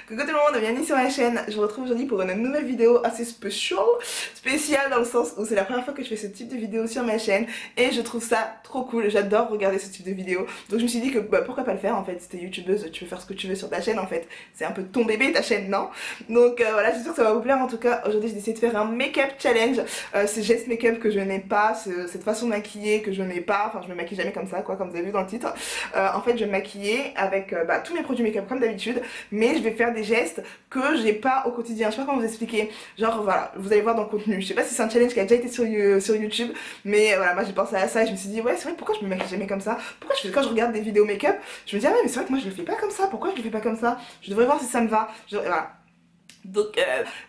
Coucou tout le monde, bienvenue sur ma chaîne. Je vous retrouve aujourd'hui pour une nouvelle vidéo assez spéciale dans le sens où c'est la première fois que je fais ce type de vidéo sur ma chaîne et je trouve ça trop cool. J'adore regarder ce type de vidéo, donc je me suis dit que pourquoi pas le faire en fait. Si t'es youtubeuse, tu veux faire ce que tu veux sur ta chaîne en fait. C'est un peu ton bébé ta chaîne, non? Donc voilà, j'espère que ça va vous plaire. En tout cas aujourd'hui j'ai décidé de faire un make-up challenge. Ces gestes make-up que je n'ai pas, cette façon de maquiller que je n'ai pas, enfin je me maquille jamais comme ça quoi, comme vous avez vu dans le titre. En fait je vais me maquiller avec tous mes produits make-up comme d'habitude, mais je vais faire des gestes que j'ai pas au quotidien. Je sais pas comment vous expliquer. Genre voilà, vous allez voir dans le contenu. Je sais pas si c'est un challenge qui a déjà été sur YouTube, mais voilà, moi j'ai pensé à ça et je me suis dit ouais c'est vrai, pourquoi je me maquille jamais comme ça? Pourquoi quand je regarde des vidéos make-up, je me dis ah ouais mais c'est vrai que moi je le fais pas comme ça. Pourquoi je le fais pas comme ça? Je devrais voir si ça me va. Voilà. Donc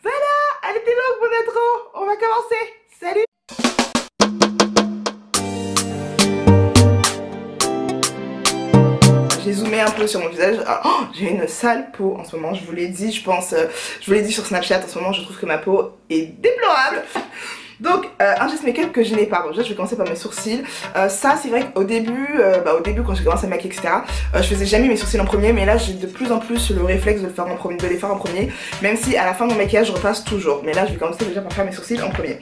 voilà, elle était longue mon intro. On va commencer. Salut. J'ai zoomé un peu sur mon visage. Oh, j'ai une sale peau en ce moment, je vous l'ai dit, je pense, je vous l'ai dit sur Snapchat, en ce moment je trouve que ma peau est déplorable. Donc un geste make-up que je n'ai pas. Bon, déjà je vais commencer par mes sourcils. Ça c'est vrai qu'au début, quand j'ai commencé à me maquiller etc, je faisais jamais mes sourcils en premier, mais là j'ai de plus en plus le réflexe de les faire en premier, même si à la fin de mon maquillage je repasse toujours. Mais là je vais commencer déjà par faire mes sourcils en premier.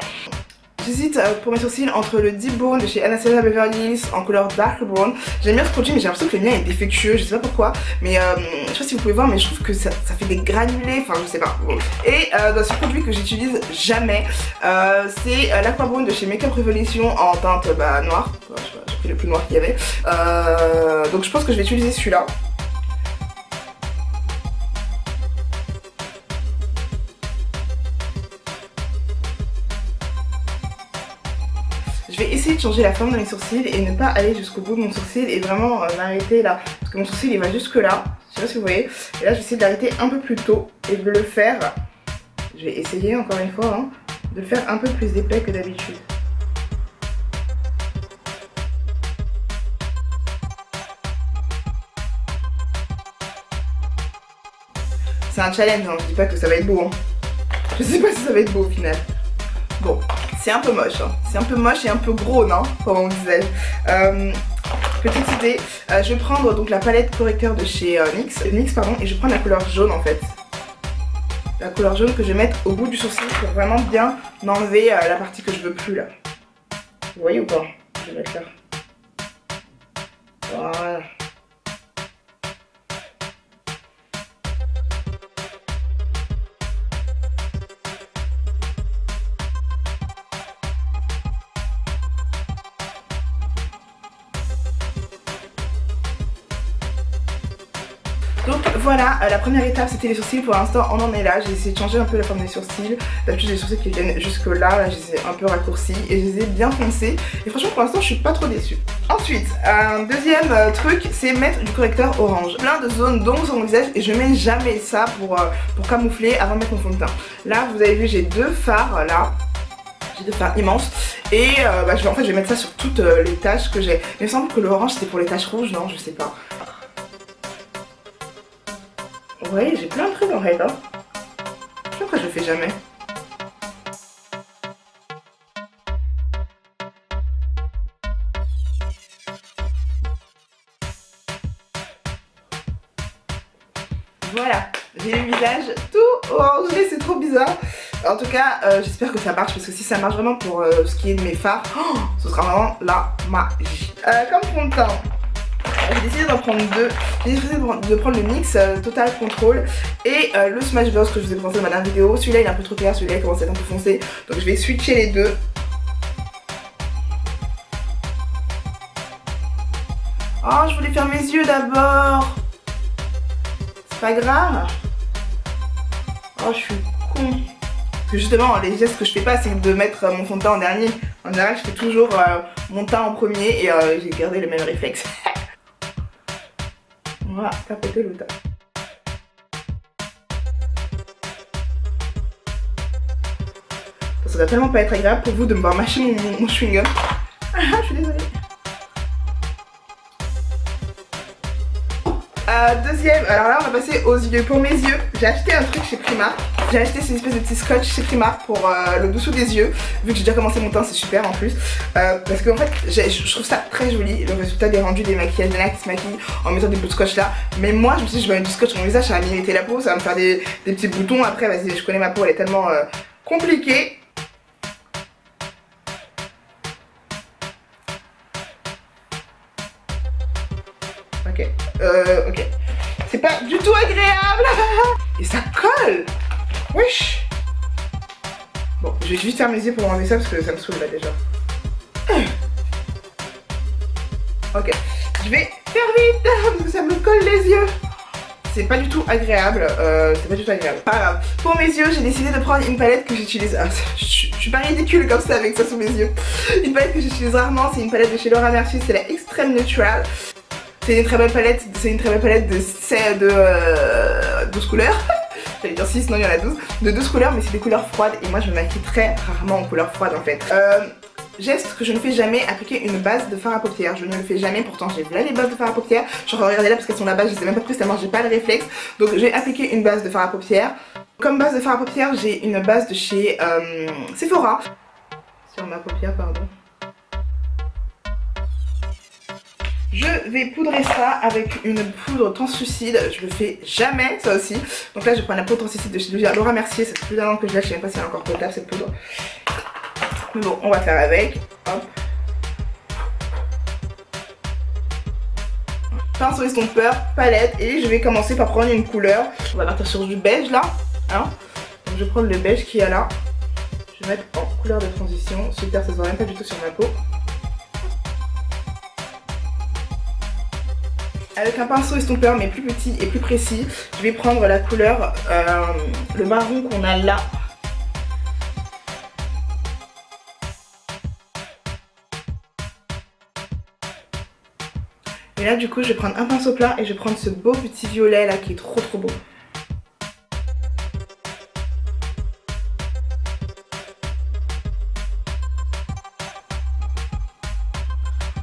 J'hésite pour mes sourcils entre le Deep Bone de chez Anastasia Beverly Hills en couleur Dark Brown. J'aime bien ce produit mais j'ai l'impression que le mien est défectueux, je sais pas pourquoi. Mais je sais pas si vous pouvez voir, mais je trouve que ça fait des granulés, enfin je sais pas. Et dans ce produit que j'utilise jamais, c'est l'Aqua Brown de chez Makeup Revolution en teinte noire. J'ai pris le plus noir qu'il y avait. Donc je pense que je vais utiliser celui-là. Je vais essayer de changer la forme de mes sourcils et ne pas aller jusqu'au bout de mon sourcil et vraiment m'arrêter là. Parce que mon sourcil il va jusque là, je sais pas si vous voyez. Et là je vais essayer d'arrêter un peu plus tôt et de le faire, je vais essayer encore une fois, hein, de le faire un peu plus épais que d'habitude. C'est un challenge, hein, je dis pas que ça va être beau. Hein. Je sais pas si ça va être beau au final. Bon, c'est un peu moche, hein. C'est un peu moche et un peu gros, non? Pour mon visage. Petite idée, je vais prendre donc la palette correcteur de chez NYX, pardon, et je vais prendre la couleur jaune en fait. La couleur jaune que je vais mettre au bout du sourcil pour vraiment bien enlever la partie que je veux plus là. Vous voyez ou pas? Je vais mettre là. Voilà. Donc voilà, la première étape c'était les sourcils. Pour l'instant on en est là, j'ai essayé de changer un peu la forme des sourcils. D'habitude j'ai des sourcils qui viennent jusque là, je les ai un peu raccourcis et je les ai bien foncés. Et franchement pour l'instant je suis pas trop déçue. Ensuite, un deuxième truc c'est mettre du correcteur orange. Plein de zones d'ombre sur mon visage et je mets jamais ça pour camoufler avant de mettre mon fond de teint. Là vous avez vu j'ai deux fards là. J'ai deux fards immenses et en fait je vais mettre ça sur toutes les taches que j'ai. Mais il me semble que l'orange c'était pour les taches rouges, non je sais pas. Ouais, j'ai plein de trucs en fait, hein. Je sais pas pourquoi je le fais jamais. Voilà, j'ai le visage tout orangé, c'est trop bizarre. En tout cas, j'espère que ça marche parce que si ça marche vraiment pour ce qui est de mes fards, ce sera vraiment la magie. Comme fond de teint. J'ai décidé d'en prendre deux. J'ai décidé de prendre le NYX Total Control et le Smash Gloss que je vous ai présenté dans ma dernière vidéo. Celui-là il est un peu trop clair, celui-là il commence à être un peu foncé. Donc je vais switcher les deux. Oh, je voulais faire mes yeux d'abord. C'est pas grave. Oh, je suis con. Parce que justement, les gestes que je fais pas, c'est de mettre mon fond de teint en dernier. En général, je fais toujours mon teint en premier et j'ai gardé le même réflexe. Voilà, tapoter le teint. Ça doit tellement pas être agréable pour vous de me voir mâcher mon chewing-gum. Je suis désolée. Deuxième, alors là on va passer aux yeux. Pour mes yeux, j'ai acheté un truc chez Primark. J'ai acheté cette espèce de petit scotch chez Primark pour le dessous des yeux. Vu que j'ai déjà commencé mon teint, c'est super en plus. Parce que en fait, je trouve ça très joli. Le résultat des rendus des maquillages, des qui se maquillent en mettant des bouts de scotch là. Mais moi, je me suis dit, je vais mettre du scotch sur mon visage, ça va m'irriter la peau, ça va me faire des petits boutons. Après, vas-y, je connais ma peau, elle est tellement compliquée. Ok, ok. C'est pas du tout agréable. Et ça colle. Wesh. Bon, je vais juste faire mes yeux pour enlever ça parce que ça me saoule là déjà. Ok, je vais faire vite parce que ça me colle les yeux. C'est pas du tout agréable, Pas grave. Pour mes yeux, j'ai décidé de prendre une palette que j'utilise. Ah, je suis pas ridicule comme ça avec ça sous mes yeux. Une palette que j'utilise rarement, c'est une palette de chez Laura Mercier, c'est la Extreme Neutral. C'est une très belle palette, de 12 couleurs. J'allais dire 6, non il y en a 12. De 12 couleurs, mais c'est des couleurs froides et moi je me maquille très rarement en couleurs froides en fait. Geste que je ne fais jamais, appliquer une base de fard à paupières. Je ne le fais jamais, pourtant j'ai là les bases de fard à paupières. Je vais regarder là parce qu'elles sont là-bas, je les ai même pas prises tellement j'ai pas le réflexe. Donc j'ai appliqué une base de fard à paupières. Comme base de fard à paupières, j'ai une base de chez Sephora. Sur ma paupière, pardon. Je vais poudrer ça avec une poudre translucide. Je le fais jamais, ça aussi. Donc là je prends la poudre translucide de chez Laura Mercier. Ça fait plus d'un an que je l'ai, je sais même pas si elle est encore potable cette poudre. Bon, on va faire avec. Hop. Pinceau estompeur, palette. Et je vais commencer par prendre une couleur. On va partir sur du beige là. Hein. Donc je vais prendre le beige qui est là. Je vais mettre en couleur de transition. Super, ça se voit même pas du tout sur ma peau. Avec un pinceau estompeur mais plus petit et plus précis, je vais prendre la couleur, le marron qu'on a là. Et là du coup je vais prendre un pinceau plat et je vais prendre ce beau petit violet là qui est trop beau.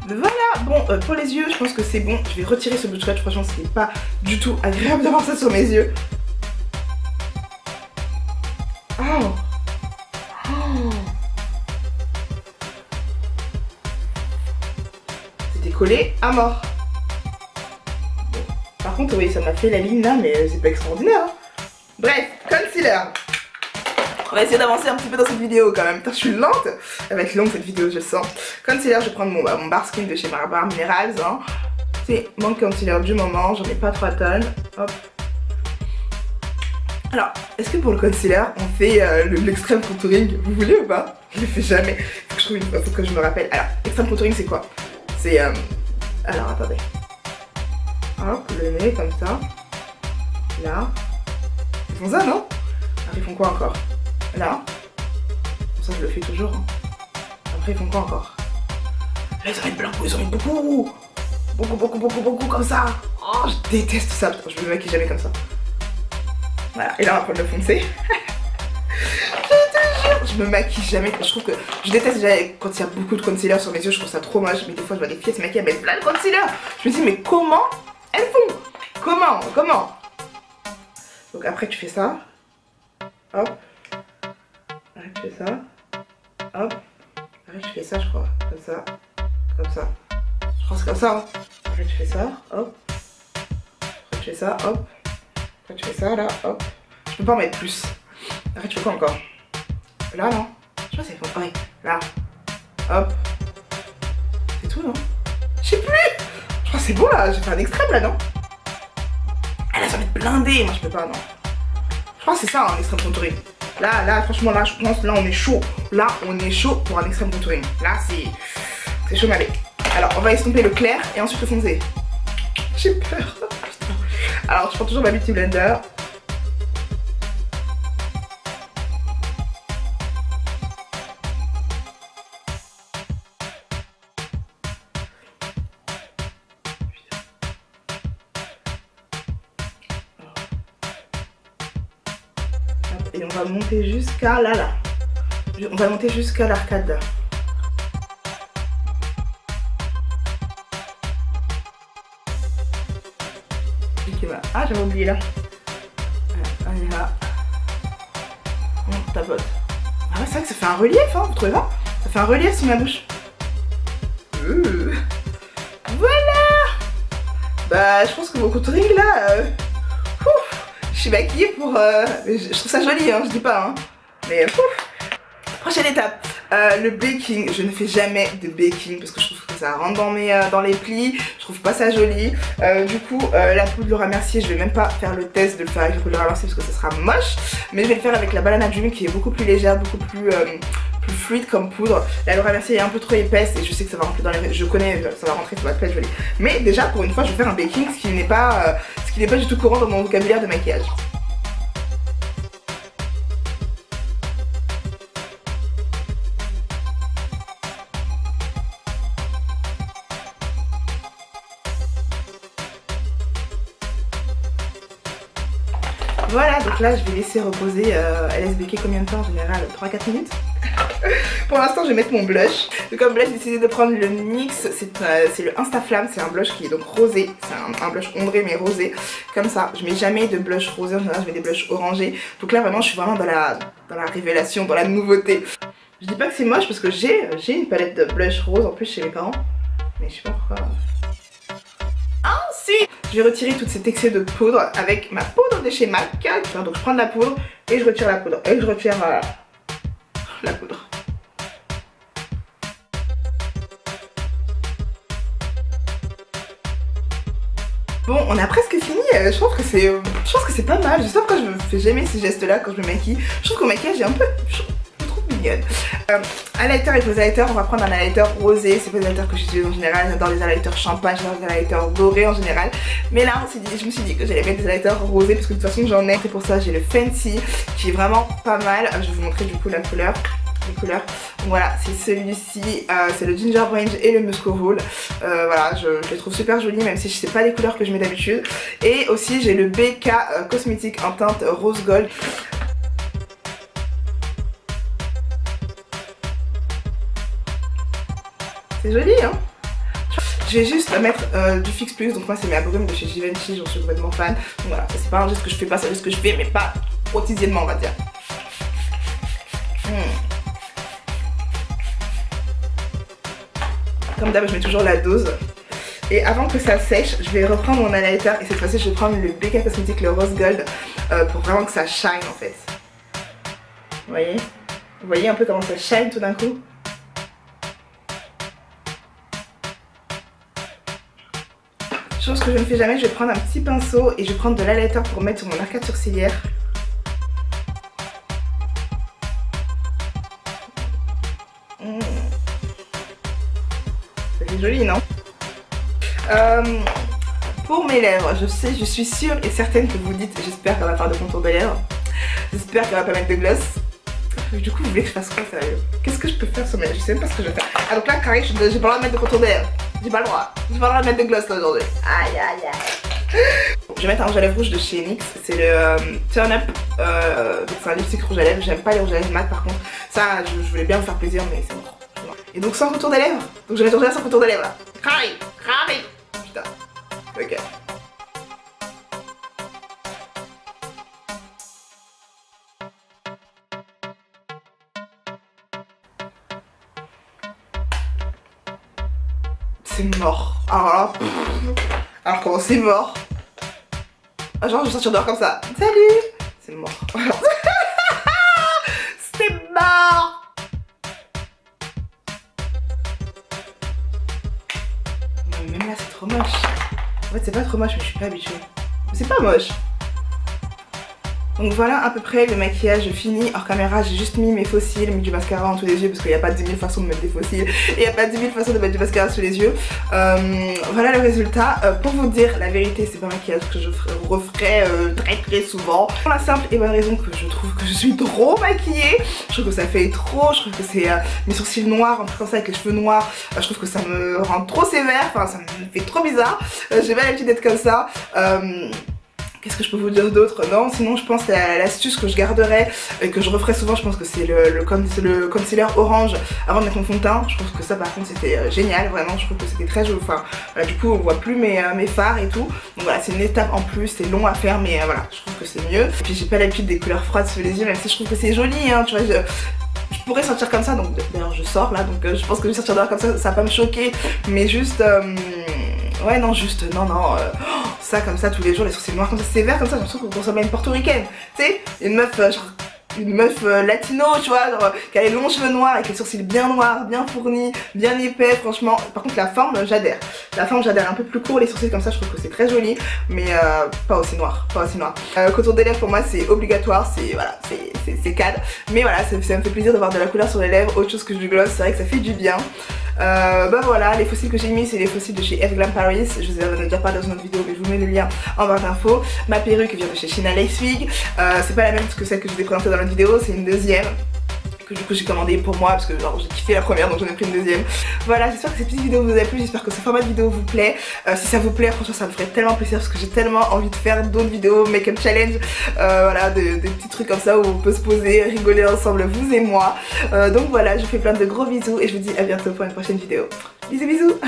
Voilà, bon pour les yeux je pense que c'est bon. Je vais retirer ce bout de scotch, franchement c'est pas du tout agréable d'avoir ça sur mes yeux. Oh. Oh. C'était collé à mort. Bon. Par contre oui ça m'a fait la ligne là mais c'est pas extraordinaire hein. Bref, concealer. On va essayer d'avancer un petit peu dans cette vidéo quand même. Putain, je suis lente. Elle va être longue cette vidéo, je le sens. Concealer, je vais prendre mon bar skin de chez Barbar Minerals. Hein. C'est mon concealer du moment. J'en ai pas 3 tonnes. Hop. Alors, est-ce que pour le concealer, on fait l'extrême contouring? Vous voulez ou pas? Je le fais jamais. Faut que je trouve une fois, faut que je me rappelle. Alors, l'extrême contouring, c'est quoi? C'est. Alors, attendez. Hop, le nez comme ça. Là. Ils font ça, non? Après, ils font quoi encore? Là, ça je le fais toujours. Hein. Après ils font quoi encore? Là ils en mettent plein, ils en mettent beaucoup. Beaucoup comme ça. Oh je déteste ça, putain, je me maquille jamais comme ça. Voilà, et là on va prendre le foncé. Je te jure, je me maquille jamais. Je trouve que je déteste déjà quand il y a beaucoup de concealer sur mes yeux, je trouve ça trop moche. Mais des fois je vois des filles se maquiller avec plein de concealer. Je me dis mais comment elles font? Comment? Donc après tu fais ça. Hop. Après tu fais ça, hop, après tu fais ça je crois, comme ça, je crois que c'est comme ça, hein. Après tu fais ça, hop, après tu fais ça, hop, après tu fais ça là, hop, je peux pas en mettre plus, après tu fais quoi encore, là non, je sais pas si c'est pareil, là, hop, c'est tout non, je sais plus, je crois que c'est bon là, j'ai fait un extrême là non, ah là ça va être blindé, moi je peux pas non, je crois que c'est ça un extrême contouring. Là, franchement, là, je pense, là, on est chaud. Là, on est chaud pour un extrême contouring. Là, c'est chaud, mais alors, on va estomper le clair et ensuite le foncé. J'ai peur. Alors, je prends toujours ma Beauty Blender. Et on va monter jusqu'à là. On va monter jusqu'à l'arcade là. j'avais oublié là. Voilà, allez là. On tapote. Ah ouais, c'est vrai que ça fait un relief, hein, vous trouvez pas? Ça fait un relief sur ma bouche. Voilà. Bah, je pense que mon contouring là, je suis maquillée pour... je trouve ça joli, hein, je dis pas, hein. Mais prochaine étape, le baking. Je ne fais jamais de baking parce que je trouve que ça rentre dans les plis. Je trouve pas ça joli. Du coup, la poudre Laura Mercier, je vais même pas faire le test de le faire avec la poudre Laura Mercier parce que ça sera moche. Mais je vais le faire avec la Banana Dream qui est beaucoup plus légère, beaucoup plus fluide comme poudre. La Laura Mercier est un peu trop épaisse et je sais que ça va rentrer dans les... Je connais, ça va rentrer, ça va être joli. Mais déjà, pour une fois, je vais faire un baking, ce qui n'est pas du tout courant dans mon vocabulaire de maquillage. Voilà, donc là je vais laisser reposer, elle laisse baker combien de temps en général? 3-4 minutes. Pour l'instant je vais mettre mon blush. Donc comme blush j'ai décidé de prendre le NYX, c'est le Instaflamme, c'est un blush qui est donc rosé. C'est un blush ombré mais rosé, comme ça. Je mets jamais de blush rosé, en général je mets des blushs orangés. Donc là vraiment je suis vraiment dans la révélation, dans la nouveauté. Je dis pas que c'est moche parce que j'ai une palette de blush rose en plus chez mes parents. Mais je sais pas pourquoi... Ensuite, je vais retirer toute cette excès de poudre avec ma poudre de chez MAC. Donc je prends de la poudre et je retire la poudre. Et je retire la poudre. Bon, on a presque fini. Je pense que c'est pas mal. Je sais pas pourquoi je me fais jamais ces gestes là quand je me maquille. Je trouve qu'au maquillage j'ai un peu... mignonne. Highlighter et pose highlighter, on va prendre un highlighter rosé, c'est pas des highlighters que j'utilise en général, j'adore les highlighters champagne, j'adore les highlighters dorés en général. Mais là je me suis dit que j'allais mettre des highlighters rosés parce que de toute façon j'en ai. C'est pour ça j'ai le Fancy qui est vraiment pas mal. Je vais vous montrer du coup la couleur. Les couleurs. Donc voilà, c'est celui-ci, c'est le Ginger Orange et le Musco Roll. Voilà, je les trouve super jolis même si je sais pas les couleurs que je mets d'habitude. Et aussi j'ai le BK Cosmétique en teinte rose gold. C'est joli hein. Je vais juste mettre du Fix Plus, donc moi c'est mes brumes de chez Givenchy, j'en suis complètement fan. Donc voilà, c'est pas un geste que je fais pas, c'est un geste que je fais mais pas quotidiennement on va dire. Comme d'hab je mets toujours la dose. Et avant que ça sèche, je vais reprendre mon highlighter et cette fois-ci je vais prendre le BK Cosmétique, le Rose Gold, pour vraiment que ça shine en fait. Vous voyez un peu comment ça shine tout d'un coup. Chose que je ne fais jamais, je vais prendre un petit pinceau et je vais prendre de l'highlighter pour mettre sur mon arcade sourcilière. C'est joli, non? Pour mes lèvres, je suis sûre et certaine que vous dites, j'espère qu'elle va faire de contour de lèvres. J'espère qu'elle va pas mettre de gloss. Du coup, vous voulez que je fasse quoi, sérieux? Qu'est-ce que je peux faire sur mes lèvres? Je sais même pas ce que je vais faire. Ah, donc là, carré, j'ai pas le droit de mettre de contour de lèvres. J'ai pas le droit. J'ai pas le droit de mettre de gloss là aujourd'hui. Aïe aïe aïe. Je vais mettre un rouge à lèvres rouge de chez NYX. C'est le Turn Up. Donc c'est un lipstick rouge à lèvres. J'aime pas les rouges à lèvres mat par contre. Ça, je voulais bien vous faire plaisir, mais c'est mort. Et donc sans contour des lèvres. Donc je vais mettre rouge à lèvres sans contour des lèvres là. Carré. Putain. Ok. C'est mort. Alors là, alors comment c'est mort? Ah, genre je vais sortir dehors comme ça. Salut. C'est mort. C'est mort. Non, mais même là c'est trop moche. En fait c'est pas trop moche mais je suis pas habituée. C'est pas moche. Donc voilà à peu près le maquillage fini. Hors caméra j'ai juste mis mes faux cils, mis du mascara en tous les yeux parce qu'il n'y a pas 10 000 façons de mettre des faux cils et il n'y a pas 10 000 façons de mettre du mascara sous les yeux. Voilà le résultat. Pour vous dire la vérité, c'est pas un maquillage que je referai très souvent. Pour la simple et bonne raison que je trouve que je suis trop maquillée. Je trouve que ça fait trop, je trouve que c'est mes sourcils noirs, en plus comme ça avec les cheveux noirs, je trouve que ça me rend trop sévère, enfin ça me fait trop bizarre. J'ai pas l'habitude d'être comme ça. Qu'est-ce que je peux vous dire d'autre? Non, sinon je pense que l'astuce que je garderais et que je referais souvent, je pense que c'est le concealer orange avant de mettre mon fond de teint. Je trouve que ça par contre c'était génial, vraiment, je trouve que c'était très joli. Enfin voilà, du coup on voit plus mes fards et tout. Donc voilà, c'est une étape en plus, c'est long à faire mais voilà, je trouve que c'est mieux. Et puis j'ai pas l'habitude des couleurs froides sous les yeux, même si je trouve que c'est joli, hein, tu vois. Je pourrais sortir comme ça, donc d'ailleurs je sors là, donc je pense que je vais sortir dehors comme ça va pas me choquer, mais juste ouais non, juste non ça comme ça tous les jours, les sourcils noirs comme ça, c'est vert comme ça, j'ai l'impression qu'on ressemble à une portoricaine, tu sais, une meuf genre une meuf latino, tu vois, genre, qui a les longs cheveux noirs avec les sourcils bien noirs, bien fournis, bien épais, franchement. Par contre la forme j'adhère, un peu plus court, les sourcils comme ça je trouve que c'est très joli, mais pas aussi noir, contour des lèvres pour moi c'est obligatoire, c'est voilà, c'est cadre, mais voilà, ça me fait plaisir d'avoir de la couleur sur les lèvres, autre chose que du gloss, c'est vrai que ça fait du bien. Bah voilà, les fossiles que j'ai mis c'est les fossiles de chez F Glam Paris, je vous en ai déjà parlé dans une autre vidéo mais je vous mets le lien en barre d'infos. Ma perruque vient de chez China Lace-Wig, c'est pas la même que celle que je vous ai présentée dans l'autre vidéo, c'est une deuxième que du coup j'ai commandé pour moi parce que genre j'ai kiffé la première donc j'en ai pris une deuxième. Voilà, j'espère que cette petite vidéo vous a plu, j'espère que ce format de vidéo vous plaît. Si ça vous plaît, franchement ça me ferait tellement plaisir parce que j'ai tellement envie de faire d'autres vidéos make-up challenge, voilà, des petits trucs comme ça où on peut se poser, rigoler ensemble vous et moi. Donc voilà, je vous fais plein de gros bisous et je vous dis à bientôt pour une prochaine vidéo. Bisous bisous.